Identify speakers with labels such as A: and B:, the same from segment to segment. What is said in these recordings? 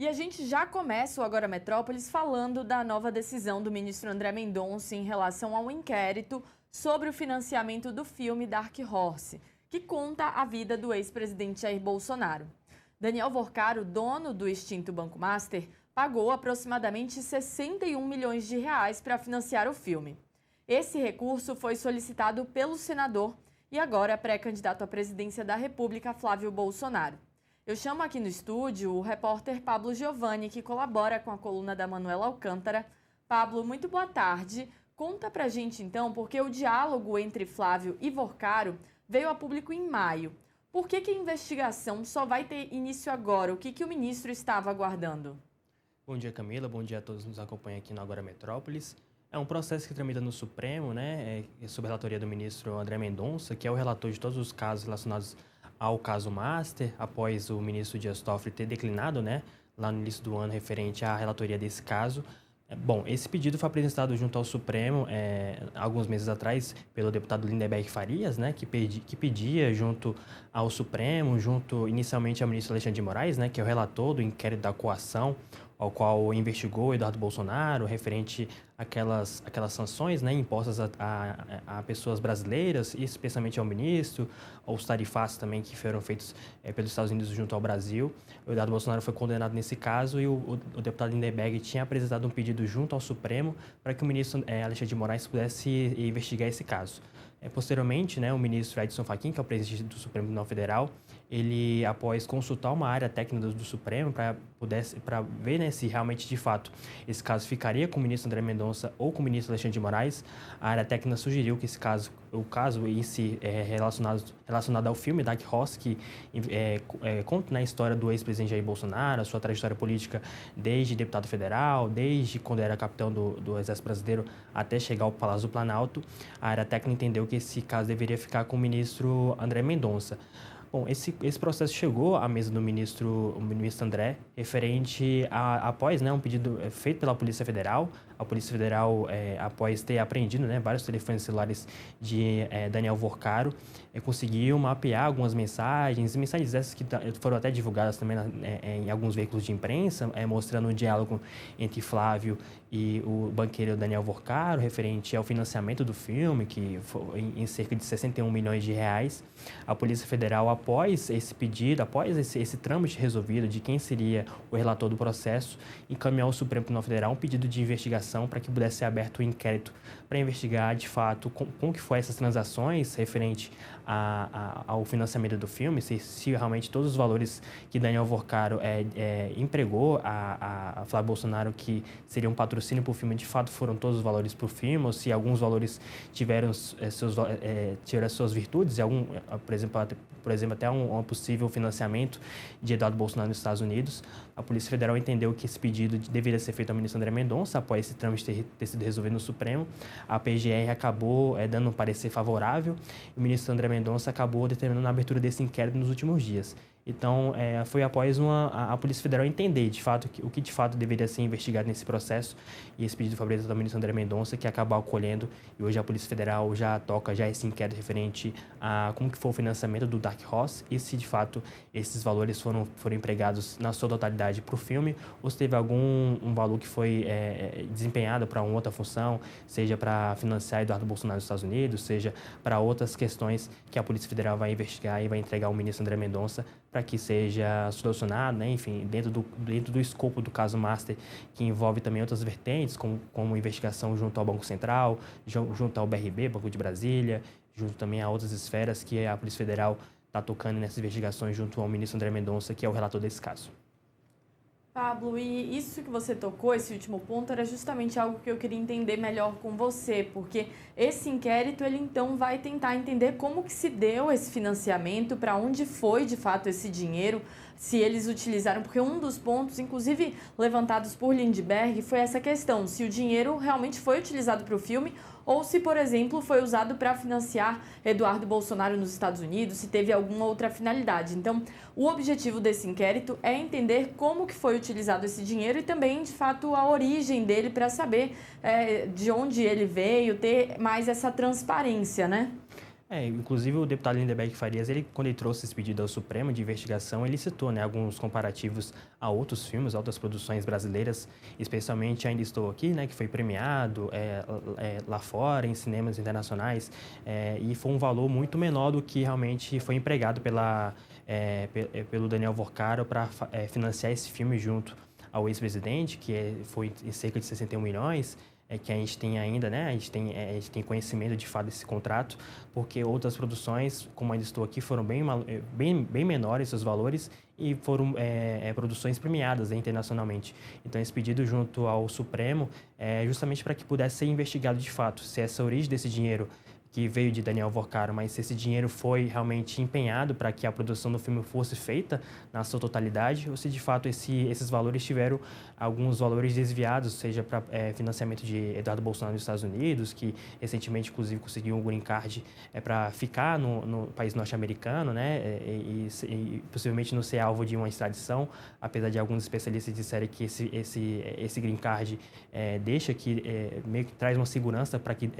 A: E a gente já começa o Agora Metrópolis falando da nova decisão do ministro André Mendonça em relação ao inquérito sobre o financiamento do filme Dark Horse, que conta a vida do ex-presidente Jair Bolsonaro. Daniel Vorcaro, dono do extinto Banco Master, pagou aproximadamente 61 milhões de reais para financiar o filme. Esse recurso foi solicitado pelo senador e agora pré-candidato à presidência da República, Flávio Bolsonaro. Eu chamo aqui no estúdio o repórter Pablo Giovanni, que colabora com a coluna da Manuela Alcântara. Pablo, muito boa tarde. Conta pra gente então, porque o diálogo entre Flávio e Vorcaro veio a público em maio. Por que a investigação só vai ter início agora? O que o ministro estava aguardando?
B: Bom dia, Camila. Bom dia a todos que nos acompanham aqui no Agora Metrópolis. É um processo que tramita no Supremo, sob a relatoria do ministro André Mendonça, que é o relator de todos os casos relacionados ao caso Master, após o ministro Dias Toffoli ter declinado, lá no início do ano, referente à relatoria desse caso. Bom, esse pedido foi apresentado junto ao Supremo alguns meses atrás pelo deputado Lindenberg Farias, que pedia junto ao Supremo, junto inicialmente ao ministro Alexandre de Moraes, que é o relator do inquérito da coação, ao qual investigou Eduardo Bolsonaro, referente àquelas sanções impostas a pessoas brasileiras, e especialmente ao ministro, aos tarifaços também que foram feitos pelos Estados Unidos junto ao Brasil. O Eduardo Bolsonaro foi condenado nesse caso e o deputado Lindenberg tinha apresentado um pedido junto ao Supremo para que o ministro Alexandre de Moraes pudesse investigar esse caso. Posteriormente, o ministro Edson Fachin, que é o presidente do Supremo Tribunal Federal, ele, após consultar uma área técnica do Supremo para ver se realmente, de fato, esse caso ficaria com o ministro André Mendonça ou com o ministro Alexandre de Moraes, a área técnica sugeriu que o caso em si relacionado ao filme Dark Horse, que conta a história do ex-presidente Jair Bolsonaro, a sua trajetória política desde deputado federal, desde quando era capitão do Exército Brasileiro até chegar ao Palácio do Planalto. A área técnica entendeu que esse caso deveria ficar com o ministro André Mendonça. Bom, esse processo chegou à mesa do ministro André, referente após um pedido feito pela Polícia Federal. A Polícia Federal, após ter apreendido vários telefones celulares de Daniel Vorcaro, conseguiu mapear algumas mensagens essas que foram até divulgadas também em alguns veículos de imprensa, mostrando o diálogo entre Flávio e o banqueiro Daniel Vorcaro, referente ao financiamento do filme, que foi em cerca de 61 milhões de reais. A Polícia Federal, após esse pedido, após esse trâmite resolvido de quem seria o relator do processo, encaminhou ao Supremo Tribunal Federal um pedido de investigação para que pudesse ser aberto um inquérito para investigar, de fato, como que foi essas transações referente ao financiamento do filme, se realmente todos os valores que Daniel Vorcaro empregou a Flávio Bolsonaro, que seria um patrocínio para o filme, de fato foram todos os valores para o filme, ou se alguns valores tiveram suas virtudes, por exemplo, até um possível financiamento de Eduardo Bolsonaro nos Estados Unidos. A Polícia Federal entendeu que esse pedido deveria ser feito ao ministro André Mendonça, após esse trâmite ter sido resolvido no Supremo. A PGR acabou dando um parecer favorável e o ministro André Mendonça acabou determinando a abertura desse inquérito nos últimos dias. Então, foi após a Polícia Federal entender, de fato, o que de fato deveria ser investigado nesse processo, e esse pedido foi apresentado ao ministro André Mendonça, que acabou acolhendo, e hoje a Polícia Federal já toca esse inquérito referente a como que foi o financiamento do Dark Horse, e se de fato esses valores foram empregados na sua totalidade para o filme, ou se teve um valor que foi desempenhado para uma outra função, seja para financiar Eduardo Bolsonaro nos Estados Unidos, seja para outras questões que a Polícia Federal vai investigar e vai entregar ao ministro André Mendonça, para que seja solucionado, enfim, dentro do escopo do caso Master, que envolve também outras vertentes, como investigação junto ao Banco Central, junto ao BRB, Banco de Brasília, junto também a outras esferas que a Polícia Federal está tocando nessas investigações junto ao ministro André Mendonça, que é o relator desse caso.
A: Pablo, e isso que você tocou, esse último ponto, era justamente algo que eu queria entender melhor com você, porque esse inquérito, ele então vai tentar entender como que se deu esse financiamento, para onde foi de fato esse dinheiro, se eles utilizaram, porque um dos pontos, inclusive levantados por Lindenberg, foi essa questão, se o dinheiro realmente foi utilizado para o filme ou se, por exemplo, foi usado para financiar Eduardo Bolsonaro nos Estados Unidos, se teve alguma outra finalidade. Então, o objetivo desse inquérito é entender como que foi utilizado esse dinheiro e também, de fato, a origem dele, para saber de onde ele veio, ter mais essa transparência, né?
B: Inclusive o deputado Lindeberg Farias, quando ele trouxe esse pedido ao Supremo de investigação, ele citou, né, alguns comparativos a outros filmes, a outras produções brasileiras, especialmente Ainda Estou Aqui, né, que foi premiado lá fora, em cinemas internacionais, e foi um valor muito menor do que realmente foi empregado pelo Daniel Vorcaro para financiar esse filme junto ao ex-presidente, que foi em cerca de 61 milhões, que a gente tem ainda, né? A gente tem conhecimento de fato desse contrato, porque outras produções, como Ainda Estou Aqui, foram bem menores os valores e foram produções premiadas, né, internacionalmente. Então, esse pedido junto ao Supremo é justamente para que pudesse ser investigado de fato se essa origem desse dinheiro que veio de Daniel Vorcaro, mas se esse dinheiro foi realmente empenhado para que a produção do filme fosse feita na sua totalidade, ou se de fato esses valores tiveram alguns valores desviados, seja para financiamento de Eduardo Bolsonaro nos Estados Unidos, que recentemente, inclusive, conseguiu um green card para ficar no país norte-americano, né, e possivelmente não ser alvo de uma extradição, apesar de alguns especialistas disserem que esse green card deixa que meio que traz uma segurança para que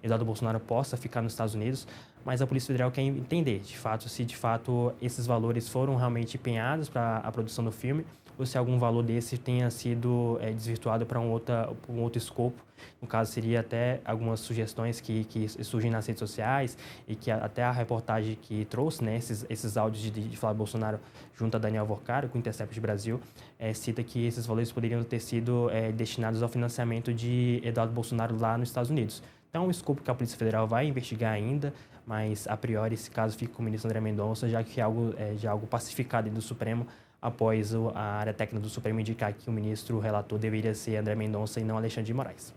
B: Eduardo Bolsonaro possa ficar nos Estados Unidos, mas a Polícia Federal quer entender, de fato, se de fato esses valores foram realmente empenhados para a produção do filme ou se algum valor desse tenha sido desvirtuado para um outro escopo. No caso, seria até algumas sugestões que surgem nas redes sociais e que até a reportagem que trouxe, né, esses áudios de Flávio Bolsonaro junto a Daniel Vorcaro, com o Intercept Brasil, cita que esses valores poderiam ter sido destinados ao financiamento de Eduardo Bolsonaro lá nos Estados Unidos. Então, é um escopo que a Polícia Federal vai investigar ainda, mas, a priori, esse caso fica com o ministro André Mendonça, já que é algo pacificado do Supremo, após a área técnica do Supremo indicar que o ministro relator deveria ser André Mendonça e não Alexandre de Moraes.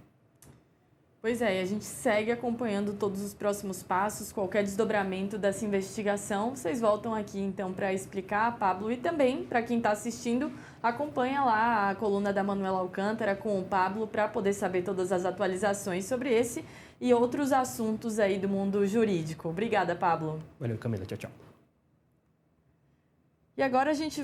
A: Pois é, e a gente segue acompanhando todos os próximos passos, qualquer desdobramento dessa investigação. Vocês voltam aqui, então, para explicar, Pablo, e também, para quem está assistindo, acompanha lá a coluna da Manuela Alcântara com o Pablo para poder saber todas as atualizações sobre esse e outros assuntos aí do mundo jurídico. Obrigada, Pablo.
B: Valeu, Camila. Tchau, tchau.
A: E agora a gente